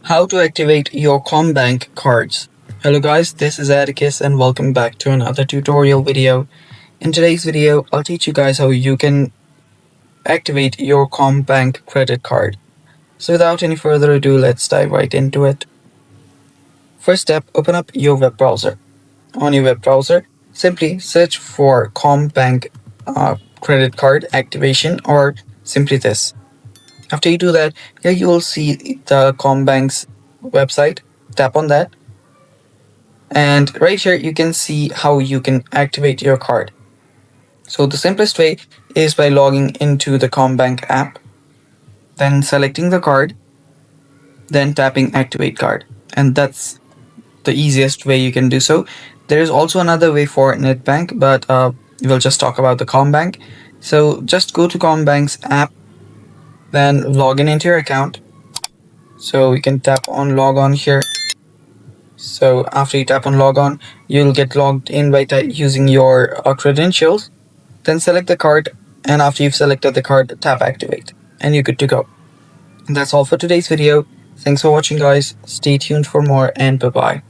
How to activate your CommBank cards. Hello guys, this is Atticus and welcome back to another tutorial video. In today's video, I'll teach you guys how you can activate your CommBank credit card. So without any further ado, let's dive right into it. First step, open up your web browser. On your web browser, simply search for CommBank credit card activation or simply this. After you do that, here you will see the CommBank's website. Tap on that. And right here, you can see how you can activate your card. So the simplest way is by logging into the CommBank app, then selecting the card, then tapping activate card. And that's the easiest way you can do so. There is also another way for NetBank, but we'll just talk about the CommBank. So just go to CommBank's app, then log in into your account. So you can tap on log on here. So after you tap on log on, you'll get logged in by using your credentials. Then select the card, and after you've selected the card, tap activate, and you're good to go. And that's all for today's video. Thanks for watching guys. Stay tuned for more, and bye bye.